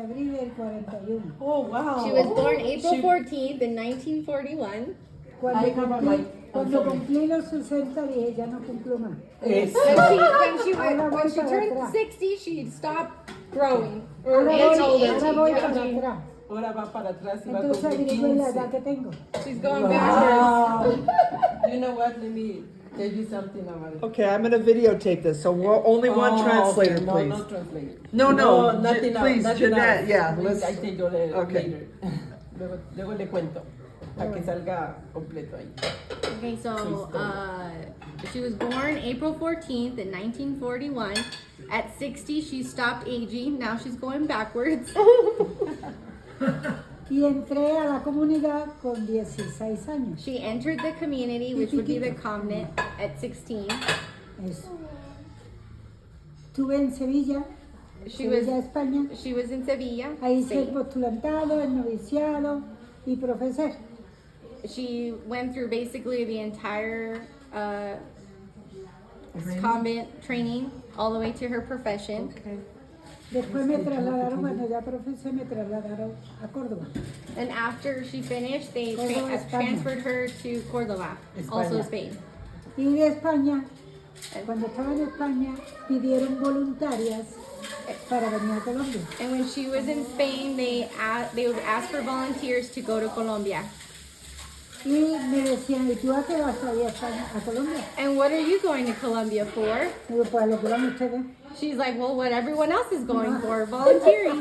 Abril del 41. Oh, wow. She was born April 14th in 1941. Cuando cumplí los 60 dije, ya no cumplo más. When she turned 60, she stopped growing. Ahora voy para atrás. Ahora va para atrás y va a Entonces cumplir averigüen la 15. edad que tengo. She's going backwards. You know what? Let me tell you something about it. Okay, I'm gonna videotape this, so only one translator, okay. please. No translator. No, nothing please, else, Jeanette, yeah, I let's, tell you later. okay. Luego le cuento, para que salga completo ahí. Okay, so she was born April 14th in 1941. At 60, she stopped aging. Now she's going backwards. Y entré a la comunidad con 16 años. She entered the community, which would be the convent, at 16. Eso. Estuve en Sevilla, España. She was in Sevilla. Ahí hice el Spain. postulantado, el noviciado y profesé. She went through basically the entire convent training all the way to her profession. Okay. Después me trasladaron, cuando ya profesé, me trasladaron a Córdoba. And after she finished, they Córdoba, España. transferred her to Córdoba, also España. Spain. Y de España, cuando estaba en España, pidieron voluntarias para venir a Colombia. And when she was in Spain, they would ask for volunteers to go to Colombia. Y me decían, ¿y tú a qué vas a ir a España, a Colombia? And what are you going to Colombia for? Digo, pues a lo que van ustedes. She's like, well, what everyone else is going for, volunteering.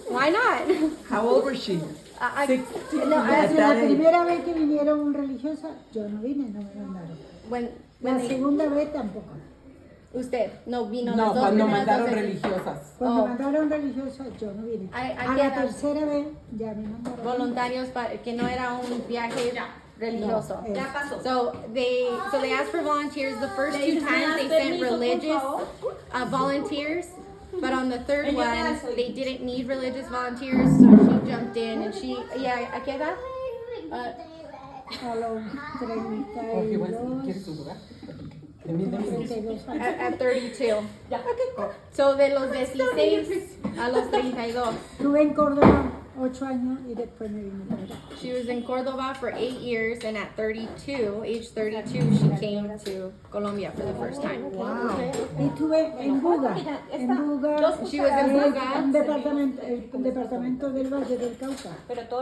Why not? How old was she? No, la primera vez que vinieron religiosas, yo no vine, no me mandaron. When La they, segunda vez tampoco. usted no vino No, las dos cuando primeras mandaron veces. religiosas. Cuando Oh. mandaron religiosas, yo no vine. Hay A que la dar tercera vez, ya me mandaron. voluntarios para que no era un viaje religioso. No, es- So they asked for volunteers. The first two times they sent religious volunteers, but on the third one they didn't need religious volunteers, so she jumped in and she ¿a qué edad? A los Okay, ¿quieres 32, su lugar? Que mire. 32 años. At 32. So de los 16 a los 32. Estuve en Córdoba 8 años y después me vine para acá. She was in Cordoba for 8 years, and at 32, age 32, she came to Colombia for the first time. Wow. Y estuve en Buga. En Buga, She was in Buga. un departamento del Valle del Cauca.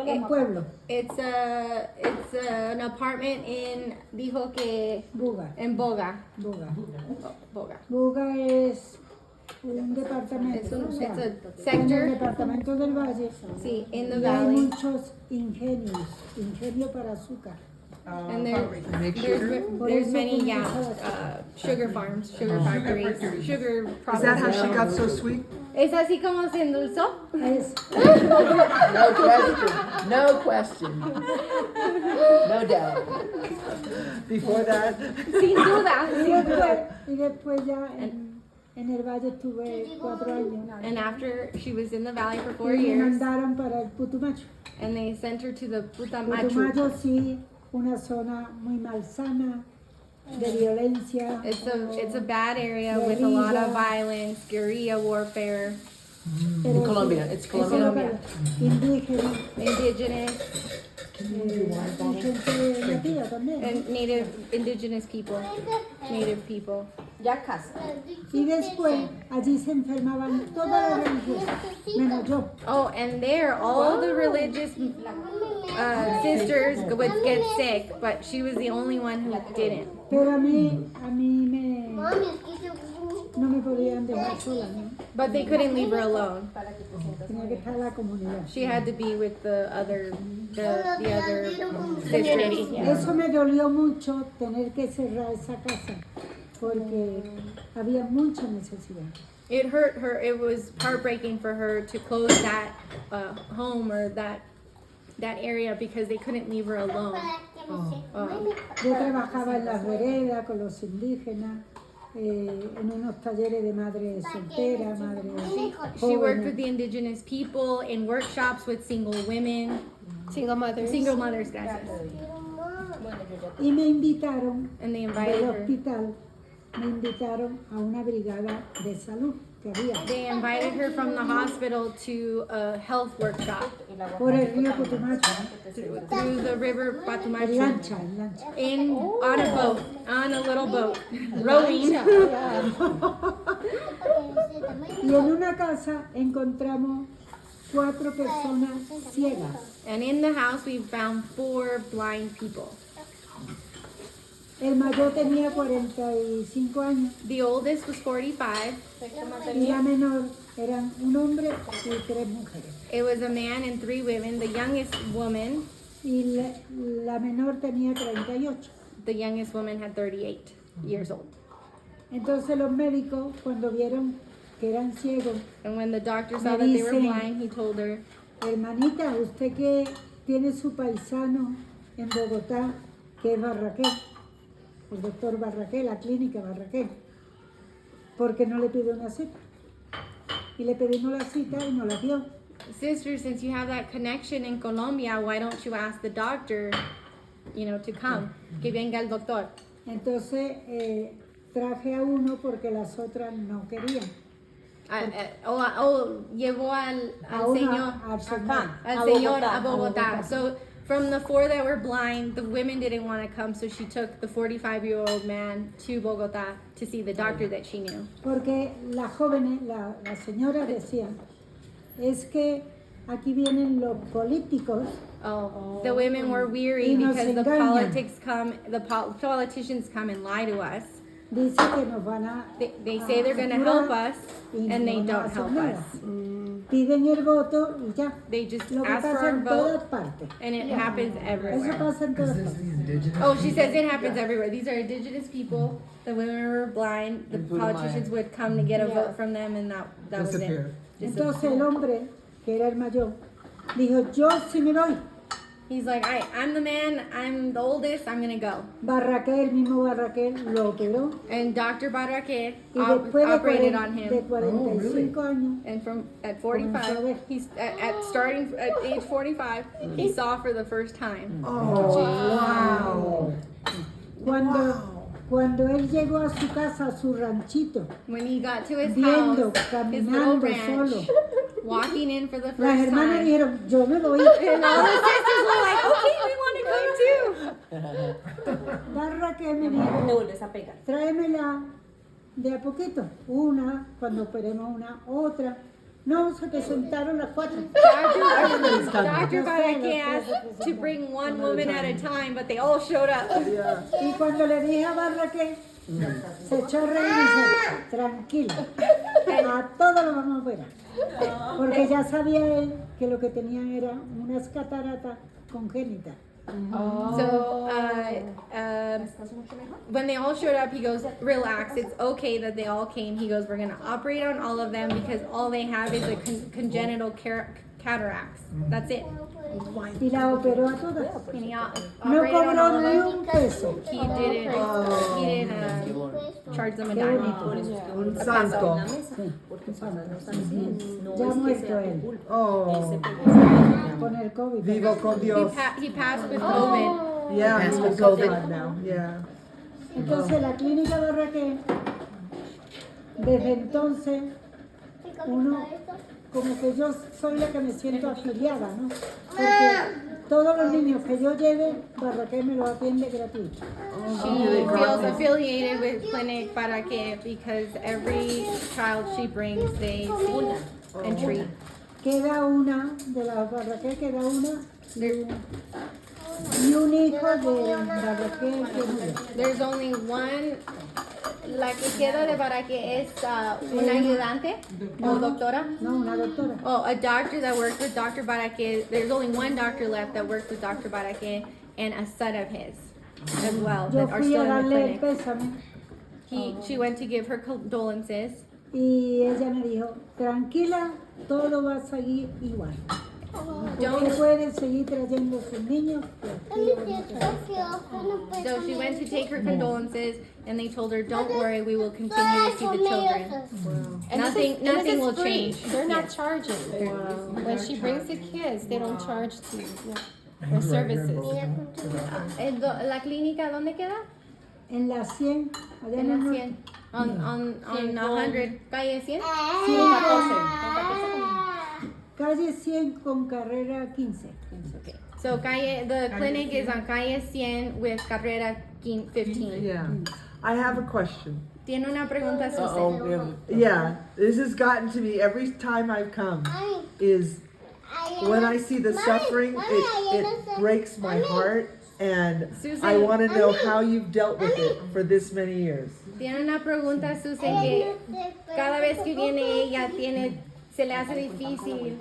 Un pueblo, It's an apartment in dijo que Buga. en Boga. Buga. Boga. Buga es un departamento, It's a o sea, sector. en el departamento del Valle. Sí, in the Y hay valley. muchos ingenios, ingenio para azúcar. And Make sugar? there's many sugar farms, sugar factories, sugar Is that how she processing. got so sweet? ¿Es así como se endulzó? Es, No question. No question. No doubt. Before that? Sin duda. y después ya en el Valle estuve 4 años. And after she was in the valley for 4 Y me years, mandaron para el Putumayo. and they sent her to the Putamachu. Putumayo sí, una zona muy malsana, de violencia. It's a bad area with a lot of violence, guerrilla warfare, Pero Colombia, sí, it's es Colombia. indígena, indigenous y gente nativa también. and indigenous people, native people. Y después allí se enfermaban todas las religiosas, menos yo. Oh, and there all the religious sisters would get sick, but she was the only one who didn't. Pero a mí no me podían dejar sola, ¿no? But they couldn't leave her alone. Tenía que estar en la comunidad. She had to be with the other sisters. Eso me dolió mucho tener que cerrar esa casa porque había mucha necesidad. It hurt her. It was heartbreaking for her to close that home or that area because they couldn't leave her alone. Yo trabajaba en las veredas con los indígenas, en unos talleres de madres solteras, madres She worked with jóvenes. the indigenous people in workshops with single women, single mothers, gracias. Y me invitaron And they del invited her. hospital, me invitaron a una brigada de salud. que había, They invited her from the hospital to a health workshop por el río Putumacho, through the river en Patumachu lancha, en lancha. on a boat, on a little boat, rowing. Y en una casa encontramos 4 personas ciegas. And in the house, we found 4 blind people. El mayor tenía 45 años The oldest was 45. y la menor eran un hombre y 3 mujeres. It was a man and 3 women. The youngest woman, Y la menor tenía 38. the youngest woman had 38 years old. Entonces los médicos, cuando vieron que eran ciegos, And when the doctor saw that they were Dicen- blind, he told her, hermanita, usted que tiene su paisano en Bogotá, que es Barraqué, el doctor Barraqué, la clínica Barraqué, ¿por qué no le pide una cita? Y le pedimos la cita y no la dio. sister, since you have that connection in Colombia, why don't you ask the doctor, to come? Que venga el doctor. Entonces traje a uno porque las otras no querían. Llevó al A uno, señor, al señor. al señor a Bogotá. Bogotá. So from the 4 that were blind, the women didn't want to come, so she took the 45-year-old man to Bogotá to see the doctor that she knew. Porque las jóvenes, la señora decía, es que aquí vienen los políticos Oh, the women were weary Y nos because the engañan. politicians come and lie to us. dice que nos van a They say they're going to capturar help us, y and they no don't hacen help nada. us. Piden el voto y ya. They just Lo que ask for pasa our en todas vote, partes. and it happens Eso everywhere. pasa en todas partes. Oh, she says it happens everywhere. These are indigenous people. The women were blind. The politicians would come to get a vote from them, and that was it. Disappear. Entonces el hombre, que era el mayor, dijo, yo sí me voy. He's like, I'm the man. I'm the oldest. I'm gonna go. Barraqué, el mismo Barraqué, lo operó. And Dr. Barraquet Y después operated on de him. 45 años, And at 45, he's starting at age 45, he saw for the first time. Oh, wow. cuando él llegó a su casa, a su ranchito, When he got to his viendo, house, his little caminando ranch, solo, walking in for the las first hermanas time, dijeron, yo me voy. and all the sisters were like, okay, we want to go too. Barraqué me dijo, tráemela de a poquito, una, cuando operemos una, otra. No, se presentaron las 4. Dr. Barraquet asked to bring one woman at a time, but they all showed up. Y cuando le dije a Barraqué, se echó a reír y dice, tranquila, a todos lo vamos a operar. Porque ya sabía él que lo que tenían era unas cataratas congénitas. So when they all showed up, he goes, relax, it's okay that they all came. He goes, we're going to operate on all of them because all they have is a congenital cataracts. That's it. Y la operó a todas. And he No operated on all cobró of ni them. un peso. He didn't charge them a dime. Un santo. Ya muerto él, Oh, con el COVID. vivo con Dios. He passed with COVID. Yeah, he's with COVID now. Yeah. Entonces la clínica Barraqué, desde entonces, uno, como que yo soy la que me siento afiliada, ¿no? Porque todos los niños que yo lleve, Barraqué me los atiende gratuito. She feels affiliated with Clinic Baraque because every child she brings, they see and treat. Queda una, de la Barraqué queda una, y un hijo de Barraqué que murió. There's only one. La que queda de Baraque es una ayudante o doctora. No, una doctora. Oh, a doctor that works with Dr. Baraque. There's only one doctor left that works with Dr. Baraque and a son of his as well Yo that are fui still a in the darle el clinic. pésame She went to give her condolences. y ella me dijo, tranquila, todo va a seguir igual. Usted puede seguir trayendo sus niños. So she went to take her condolences, and they told her, "Don't worry, we will continue to see the children. And Nothing will free. change." They're not charging. When she brings the kids, they don't charge for services. ¿La clínica dónde queda? En la 100, allá En en la el 100. On 100, calle 100. Calle 100 con carrera 15. Okay. So the clinic is on calle 100 with carrera 15. Yeah. I have a question. Tiene una pregunta, Susan. Yeah, this has gotten to me every time I've come. Is when I see the suffering, it breaks my heart, and I want to know how you've dealt with it for this many years. Tiene una pregunta, Susan, que cada vez que viene ella se le hace difícil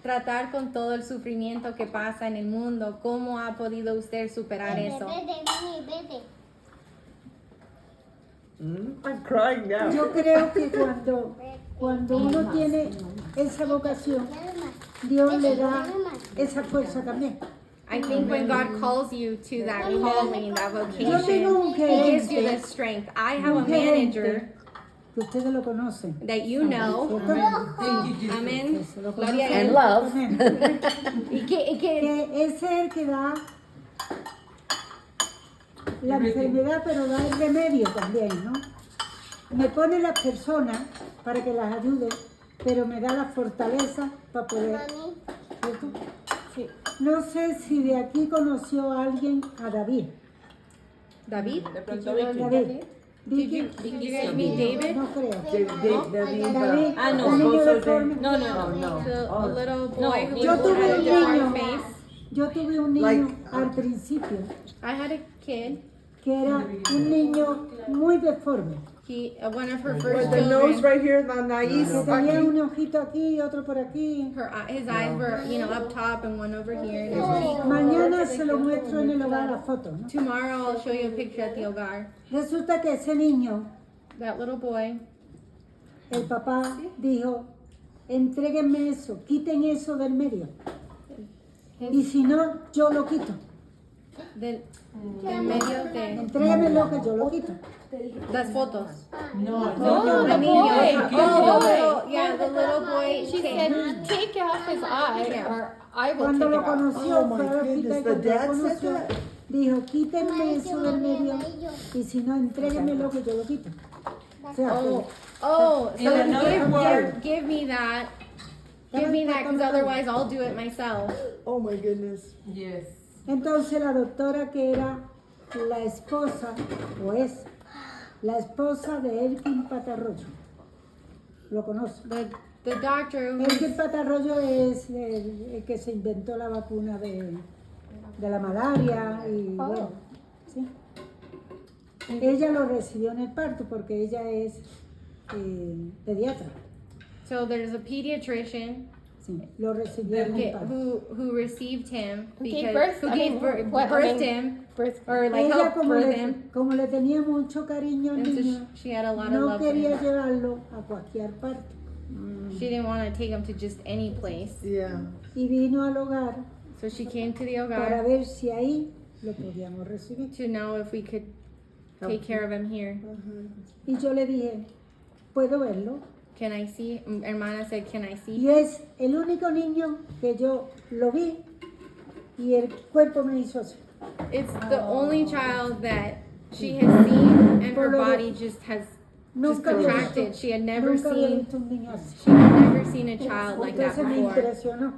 tratar con todo el sufrimiento que pasa en el mundo. ¿Cómo ha podido usted superar eso? I'm crying now. Yo creo que cuando uno tiene esa vocación, Dios le da esa fuerza también. I think when God calls you to that calling, that Yo vocation, tengo un He gives you the gerente, strength. I have a manager que ustedes lo conocen. that you know. Amén. Se lo Gloria a conocen. Él. love. Amén. Y que Que es el que da la enfermedad, pero da el remedio también, ¿no? Me pone las personas para que las ayude, pero me da la fortaleza para poder. ¿Cierto? Sí. No sé si de aquí conoció a alguien a David. David. David. Did you guys meet David? No creo. David, Ah, no. Un niño deforme. A little boy who Yo had tuve a un deformed niño. face. Yo tuve un niño al principio I had a kid. que era un niño muy deforme. One of her first With the nose children, right here, the nariz, Que tenía aquí. un ojito aquí y otro por aquí. his eyes were, up top and one over here. And his cheek. Mañana se lo muestro en el hogar la foto, ¿no? Tomorrow I'll show you a picture at the hogar. Resulta que ese niño, That little boy, el papá dijo, entréguenme eso, quiten eso del medio. Y si no, yo lo quito. del medio de Entréguenmelo que yo lo quito. las fotos. Oh, The the niño. boy. Oh, the little boy. She said, take off his eye, or I will Cuando take lo it off. conoció, Oh, my fue al hospital goodness, y the cuando lo dad said conoció, that? dijo, quítenme eso del medio y si no, entréguenmelo que yo lo quito. O sea, Oh, so In another word. give me that. Give me that, because otherwise I'll do it myself. Oh my goodness. Yes. entonces la doctora que era la esposa, o es la esposa de Elkin Patarroyo, lo conoce. The doctor who Elkin Patarroyo es el que se inventó la vacuna de la malaria y bueno, ¿sí? Ella lo recibió en el parto porque ella es pediatra. So there's a pediatrician Sí, lo recibió en el parto. who received him Who gave because birth? who I gave mean, birth, what- I birthed mean, him birth. or like Ella helped birth le, him, como le tenía mucho cariño al and so niño, she had a lot of no love for quería him. llevarlo a cualquier parte. She didn't want to take him to just any place, Yeah. Y vino al hogar so she came to the para hogar ver si ahí lo podíamos recibir. to know if we could take care of him here. Y yo le dije, ¿puedo verlo? Can I see? Hermana said, "Can I see?" Y es el único niño que yo lo vi y el cuerpo me hizo así. It's the only child that she has seen, and her body just has just Nunca había contracted. visto, She had never nunca había seen. visto un niño así. She had never seen a child like that Entonces me before. impresionó.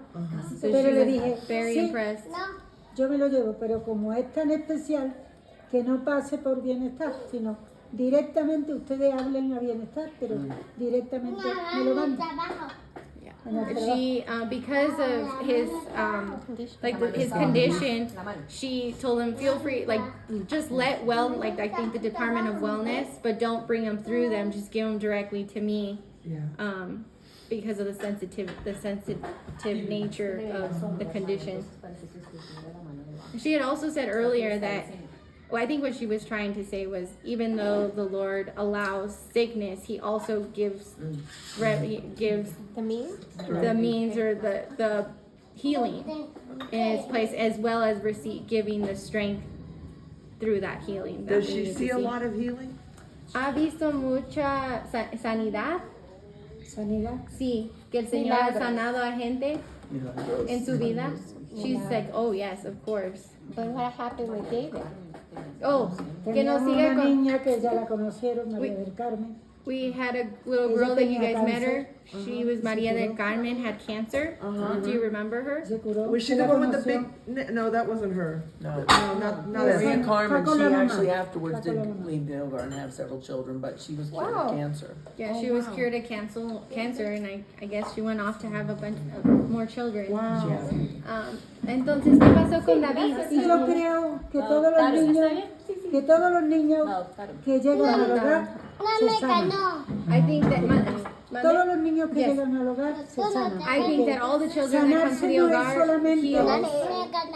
So Pero le she dije, was very sí, impressed. yo me lo llevo, pero como es tan especial, que no pase por bienestar, sino directamente ustedes hablen a bienestar, pero directamente me lo mandan. En el trabajo. She, because of his, his condition, she told him, feel free, like, just let I think the Department of Wellness, but don't bring them through them, just give them directly to me, Yeah. because of the sensitive nature of the condition. She had also said earlier that, well, I think what she was trying to say was, even though the Lord allows sickness, He also gives The mean? the means or the healing in its place, as well as giving the strength through that healing. that Does we she need to see a lot of healing? ¿Ha visto mucha sanidad? Sanidad. Sí, que el Señor ha Milagros. sanado a gente en su vida. She's like, oh yes, of course. But what happened with David? Oh, que Teníamos nos siga una con. niña que ya la conocieron, María del Carmen. We had a little Ella girl that you tenía guys met her. cáncer. She was Maria del Carmen, had cancer. Do you remember her? Se curó. Was she Se the la one with the conoció. big? No, that wasn't her. No. Not Maria Maria as. Carmen, Fue con she la mamá. actually afterwards Fue con la did mamá. leave the OR and have several children, but she was cured Wow. of cancer. Yeah, she was cured of cancer, and I guess she went off to have a bunch of more children. Wow. Entonces, ¿qué pasó con David? Y yo creo que todos los niños que llegan al hogar se sanan. I think that Todos los niños que Yes. llegan al hogar se sanan. I think that all the children that come to Sanarse the no es hogar solamente, heal,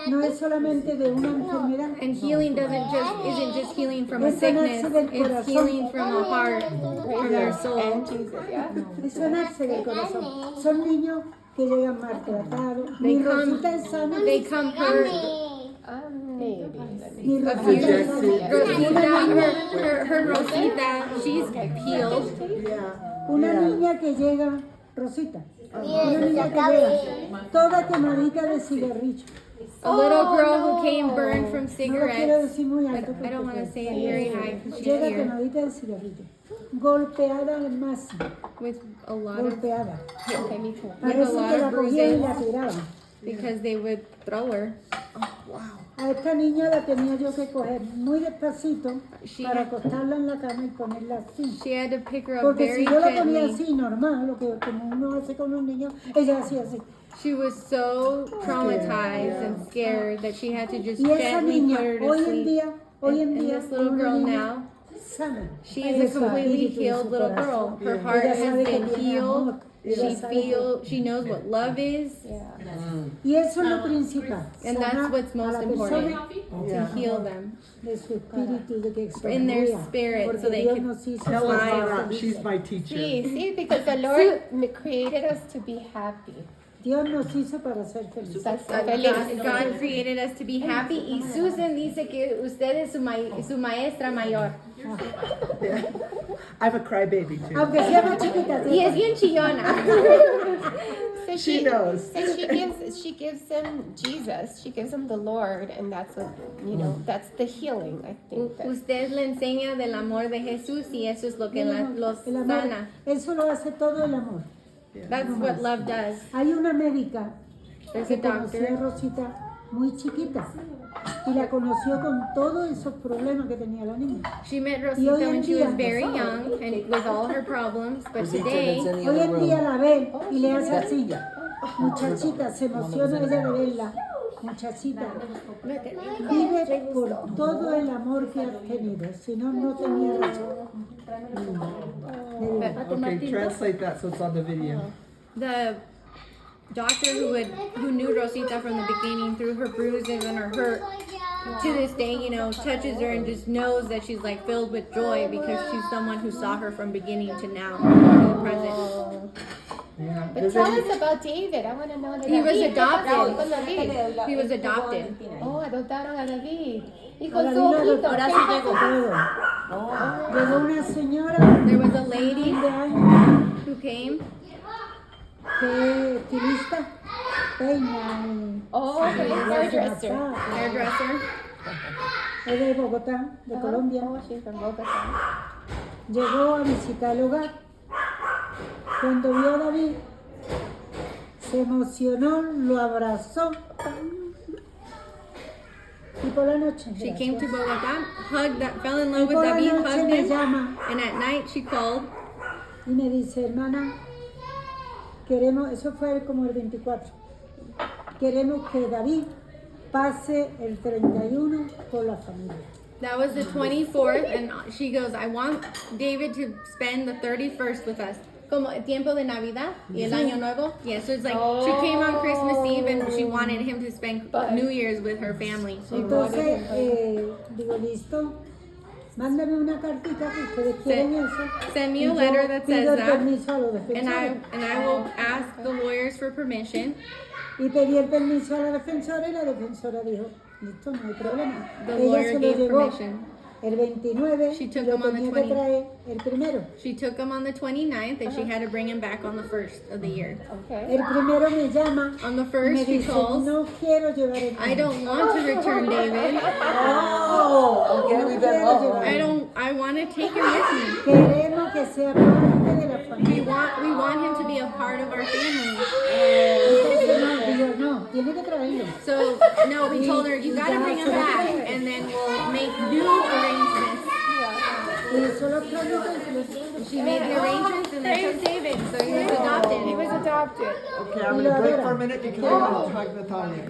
no es solamente de una enfermedad. and healing isn't just healing from a Es sanarse sickness. del It's corazón. healing from a heart, from our soul. And Jesus, yeah. Es sanarse del corazón. Son niños que llegan maltratados. They Mi come- Rosita es sana. They come hurt. Maybe. Mi A Rosita few es sana. Rosita, her Rosita, she's healed. Yeah. Una niña que llega, Rosita. Una niña que llega toda quemadita de cigarrillo. A little girl who came burned from No lo quiero cigarettes. decir muy But alto. I don't want to porque say it very high because she's llega here quemadita de cigarrillo. Golpeada al máximo. with a lot of, Golpeada. Okay, me too. Parece lot que of la cogían y la bruises. tiraban. because they would throw her. A esta niña la tenía yo que coger muy despacito She para had- acostarla en la cama y ponerla así. She had to pick her up Porque very si yo la ponía gently. así, normal, lo que como uno hace con un niño, ella hacía así. She was so traumatized and scared that she had to just Y esa gently niña, put her to hoy en sleep. día, And this es little una girl niña now, sana. she De is a su completely espíritu, de healed su little corazón. girl. Her heart Ella has sabe que been tiene healed. amor. Ella sabe que- She knows what love is, Y eso es lo principal. and that's sanar what's a most la important, persona to heal them de su espíritu, de que in their sonría, spirit porque so they Dios can nos hizo Tell us smile. about her. She's my teacher. See, because the Lord created us to be happy. Dios nos hizo para ser felices. That's feliz. God created us to be happy, y Susan dice que usted es su maestra mayor. I have a crybaby too. Aunque sea más chiquita, Y es bien chillona. So She knows. So she gives them Jesus. She gives them the Lord, and that's what that's the healing. I think. That, Usted le enseña del amor de Jesús y eso es lo que los el amor, sana. eso lo hace todo el amor. That's what love does. Hay una médica There's a que conoció a doctor. Rosita muy chiquita y la conoció con todos esos problemas que tenía la niña. She met Y Rosita hoy en when she was día- very young and with all her problems, but Rosita today that's in the Hoy other en día room. la ve y le hace así. Muchachita, se emociona ella de verla. Muchachita, vive por todo el amor que has tenido, si no, no tenía razón. De verdad. Okay, translate that so it's on the video. the doctor who knew Rosita from the beginning through her bruises and her hurt, to this day, touches her and just knows that she's like filled with joy because she's someone who saw her from beginning to now, to the present. Yeah. but Does tell any- us about David. I want to know. He was David. ¿Qué pasó con adopted. David? He was adopted. Oh, adoptaron a David. Y con Ahora su vino ojito. ahora ¿qué sí pasó? llegó todo. Llegó una señora There was a lady de años who came. que es estilista, peina y Oh, okay, hairdresser. Hairdresser. es de Bogotá, de Colombia. Oh, she's from Bogotá. Llegó a visitar el hogar. Cuando vio a David, se emocionó, lo abrazó. Y por la noche, She came to gracias. Bogota, fell in Y love with por la David, noche hugged me him, llama and at night she called. y me dice, hermana, queremos, eso fue como el 24, queremos que David pase el 31 con la familia. That was the 24th, and she goes, I want David to spend the 31st with us. Como el tiempo de Navidad y el Año Nuevo. Yeah, so it's like she came on Christmas Eve and she wanted him to spend New Year's with her family. Entonces, digo, listo, mándame una cartita que ustedes quieren eso. Send me Y a yo letter that says pido el that, permiso a los and I defensores. will ask the lawyers for permission. Y pedí el permiso a la defensora y la defensora dijo, listo, no hay problema. The Ella lawyer se lo gave llevó. permission. el 29 She took lo him on the tenía que 20. traer el primero. She took him on the 29th, and she had to bring him back on the 1st of the year. Okay. El primero me llama On the y me 1st, she dice, calls. no quiero llevar el I niño. don't want to return David. Oh, okay, we better quiero go. llevar. I want to take him with me. Queremos que sea parte de la familia. We want him to be a part of our family. Entonces no, digo, no, tiene que traerlo. So no, we told her you gotta bring him back, and then we'll make new arrangements. Y solo trámite She made the arrangements, and they took David, so he was adopted. He was adopted. Okay, I'm gonna break for a minute because I want to talk to Natalia.